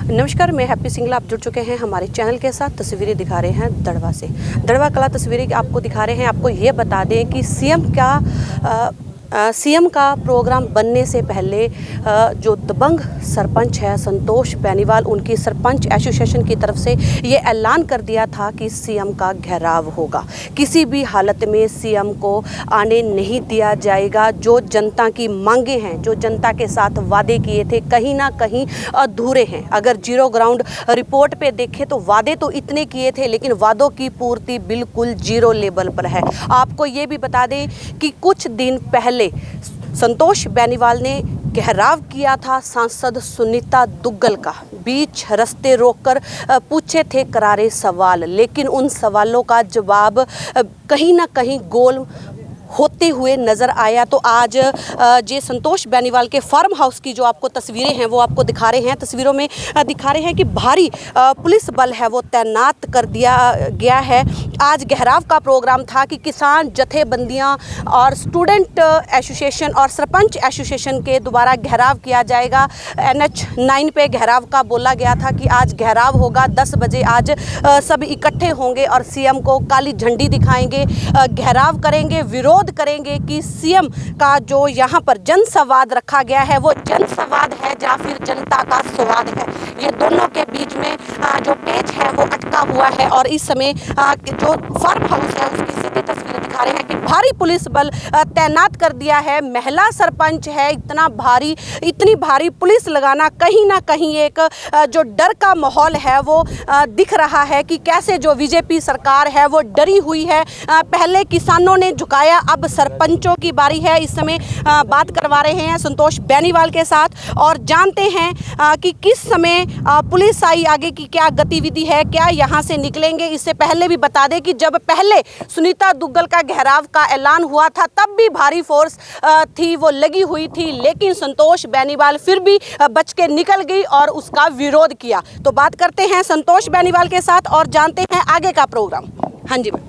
नमस्कार, मैं हैप्पी सिंगला। आप जुड़ चुके हैं हमारे चैनल के साथ। तस्वीरें दिखा रहे हैं दड़वा से, दड़वा कला तस्वीरें आपको दिखा रहे हैं। आपको ये बता दें कि सीएम का प्रोग्राम बनने से पहले जो दबंग सरपंच है संतोष बेनीवाल, उनकी सरपंच एसोसिएशन की तरफ से ये ऐलान कर दिया था कि सीएम का घेराव होगा। किसी भी हालत में सीएम को आने नहीं दिया जाएगा। जो जनता की मांगे हैं, जो जनता के साथ वादे किए थे, कहीं ना कहीं अधूरे हैं। अगर जीरो ग्राउंड रिपोर्ट पे देखें तो वादे तो इतने किए थे, लेकिन वादों की पूर्ति बिल्कुल जीरो लेवल पर है। आपको ये भी बता दें कि कुछ दिन पहले संतोष बेनीवाल ने घेराव किया था सांसद सुनीता दुग्गल का। बीच रास्ते रोककर पूछे थे करारे सवाल, लेकिन उन सवालों का जवाब कहीं ना कहीं गोल होते हुए नज़र आया। तो आज जे संतोष बेनीवाल के फार्म हाउस की जो आपको तस्वीरें हैं वो आपको दिखा रहे हैं। तस्वीरों में दिखा रहे हैं कि भारी पुलिस बल है वो तैनात कर दिया गया है। आज घेराव का प्रोग्राम था कि किसान जथेबंदियां और स्टूडेंट एसोसिएशन और सरपंच एसोसिएशन के द्वारा घेराव किया जाएगा। NH 9 पे घेराव का बोला गया था कि आज घेराव होगा 10 बजे। आज सब इकट्ठे होंगे और सीएम को काली झंडी दिखाएंगे, घेराव करेंगे, विरोध करेंगे कि सीएम का जो यहाँ पर जनसंवाद रखा गया है वो जनसंवाद है या फिर जनता का स्वाद है। ये दोनों के बीच में जो पेच है वो अटका हुआ है। और इस समय जो फार्म हाउस है उसकी सीधी तस्वीरें दिखा रहे हैं कि भारी पुलिस बल तैनात कर दिया है। महिला सरपंच है, इतनी भारी पुलिस लगाना कहीं ना कहीं एक जो डर का माहौल है वो दिख रहा है कि कैसे जो बीजेपी सरकार है वो डरी हुई है। पहले किसानों ने झुकाया, अब सरपंचों की बारी है। इस समय बात करवा रहे हैं संतोष बेनीवाल के साथ और जानते हैं कि किस समय पुलिस आई, आगे की क्या गतिविधि है, क्या यहाँ से निकलेंगे। इससे पहले भी बता दें कि जब पहले सुनीता दुग्गल का घेराव का ऐलान हुआ था तब भी भारी फोर्स थी वो लगी हुई थी, लेकिन संतोष बेनीवाल फिर भी बच के निकल गई और उसका विरोध किया। तो बात करते हैं संतोष बेनीवाल के साथ और जानते हैं आगे का प्रोग्राम। हाँ जी मैम।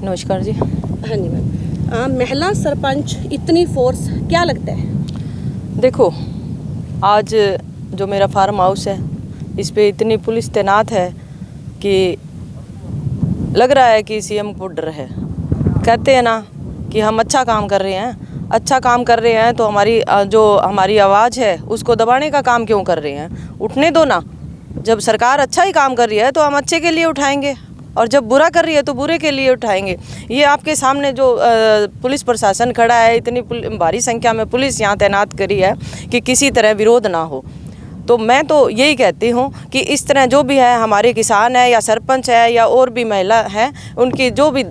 नमस्कार जी। हाँ जी मैम। महिला सरपंच, इतनी फोर्स, क्या लगता है? देखो, आज जो मेरा फार्म हाउस है इस पे इतनी पुलिस तैनात है कि लग रहा है कि सीएम को डर है। कहते हैं ना कि हम अच्छा काम कर रहे हैं, तो हमारी आवाज़ है उसको दबाने का काम क्यों कर रहे हैं? उठने दो ना। जब सरकार अच्छा ही काम कर रही है तो हम अच्छे के लिए उठाएंगे, और जब बुरा कर रही है तो बुरे के लिए उठाएंगे। ये आपके सामने जो पुलिस प्रशासन खड़ा है, इतनी भारी संख्या में पुलिस यहाँ तैनात करी है कि किसी तरह विरोध ना हो। तो मैं तो यही कहती हूँ कि इस तरह जो भी है, हमारे किसान है या सरपंच है या और भी महिला है, उनकी जो भी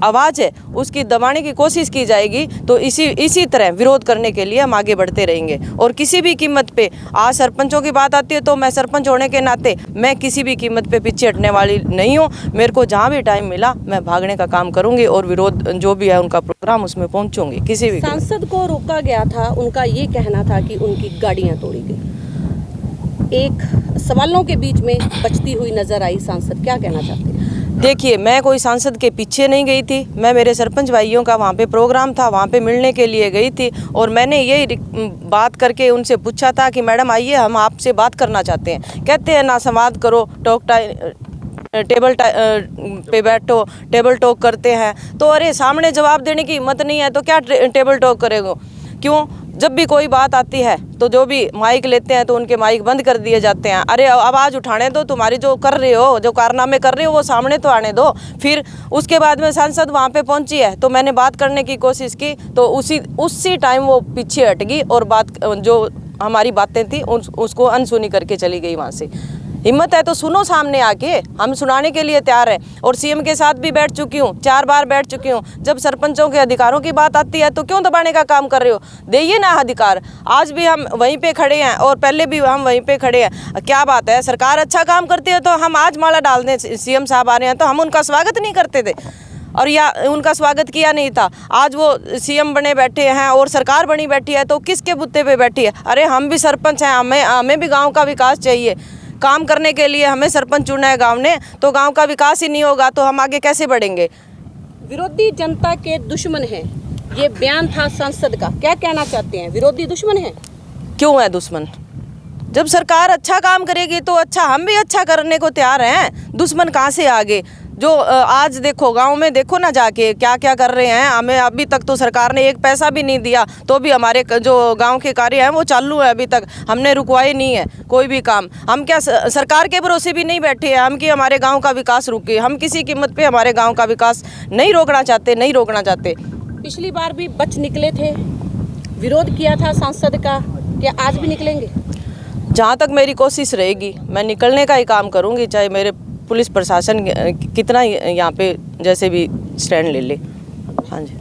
आवाज़ है उसकी दबाने की कोशिश की जाएगी। तो इसी तरह विरोध करने के लिए हम आगे बढ़ते रहेंगे। और किसी भी कीमत पे, आज सरपंचों की बात आती है तो मैं सरपंच होने के नाते मैं किसी भी कीमत पे पीछे हटने वाली नहीं हूँ। मेरे को जहाँ भी टाइम मिला मैं भागने का काम करूँगी और विरोध जो भी है उनका प्रोग्राम उसमें पहुँचूँगी। किसी भी सांसद को रोका गया था, उनका ये कहना था कि उनकी गाड़ियाँ तोड़ी गई। एक सवालों के बीच में बचती हुई नजर आई सांसद, क्या कहना चाहते हैं? देखिए, मैं कोई सांसद के पीछे नहीं गई थी। मैं मेरे सरपंच भाइयों का वहाँ पे प्रोग्राम था, वहाँ पे मिलने के लिए गई थी और मैंने यही बात करके उनसे पूछा था कि मैडम आइए, हम आपसे बात करना चाहते हैं। कहते हैं ना संवाद करो, टेबल पे बैठो, टेबल टॉक करते हैं। तो अरे सामने जवाब देने की हिम्मत नहीं है तो क्या टेबल टॉक करेगा? क्यों? जब भी कोई बात आती है तो जो भी माइक लेते हैं तो उनके माइक बंद कर दिए जाते हैं। अरे आवाज़ उठाने दो, तुम्हारी जो कर रहे हो, जो कारनामे कर रहे हो वो सामने तो आने दो। फिर उसके बाद में सांसद वहाँ पे पहुँची है तो मैंने बात करने की कोशिश की तो उसी टाइम वो पीछे हट गई और बात जो हमारी बातें थी उसको अनसुनी करके चली गई वहाँ से। हिम्मत है तो सुनो सामने आके, हम सुनाने के लिए तैयार हैं। और सीएम के साथ भी बैठ चुकी हूँ, 4 बार बैठ चुकी हूँ। जब सरपंचों के अधिकारों की बात आती है तो क्यों दबाने का काम कर रहे हो? देइए ना अधिकार। आज भी हम वहीं पे खड़े हैं और पहले भी हम वहीं पे खड़े हैं। क्या बात है, सरकार अच्छा काम करती है तो हम आज माला डाल दें, सीएम साहब आ रहे हैं तो हम उनका स्वागत नहीं करते थे और या उनका स्वागत किया नहीं था। आज वो सीएम बने बैठे हैं और सरकार बनी बैठी है तो किसके बुत्ते पे बैठी है? अरे हम भी सरपंच हैं, हमें भी गाँव का विकास चाहिए। काम करने के लिए हमें सरपंच चुना है गांव ने, तो गांव का विकास ही नहीं होगा तो हम आगे कैसे बढ़ेंगे? विरोधी जनता के दुश्मन हैं, ये बयान था सांसद का। क्या कहना चाहते हैं? विरोधी दुश्मन है? क्यों है दुश्मन? जब सरकार अच्छा काम करेगी तो अच्छा, हम भी अच्छा करने को तैयार हैं। दुश्मन कहाँ से आगे? जो आज देखो गांव में देखो ना जाके क्या क्या कर रहे हैं। हमें अभी तक तो सरकार ने एक पैसा भी नहीं दिया, तो भी हमारे जो गांव के कार्य हैं वो चालू है। अभी तक हमने रुकवाए नहीं है कोई भी काम। हम क्या सरकार के भरोसे भी नहीं बैठे हैं हम कि हमारे गाँव का विकास रुके। हम किसी कीमत पे हमारे गाँव का विकास नहीं रोकना चाहते। पिछली बार भी बच निकले थे, विरोध किया था सांसद का, क्या आज भी निकलेंगे? जहाँ तक मेरी कोशिश रहेगी मैं निकलने का ही काम करूँगी, चाहे मेरे पुलिस प्रशासन कितना यहाँ पे जैसे भी स्टैंड ले ले। हाँ जी।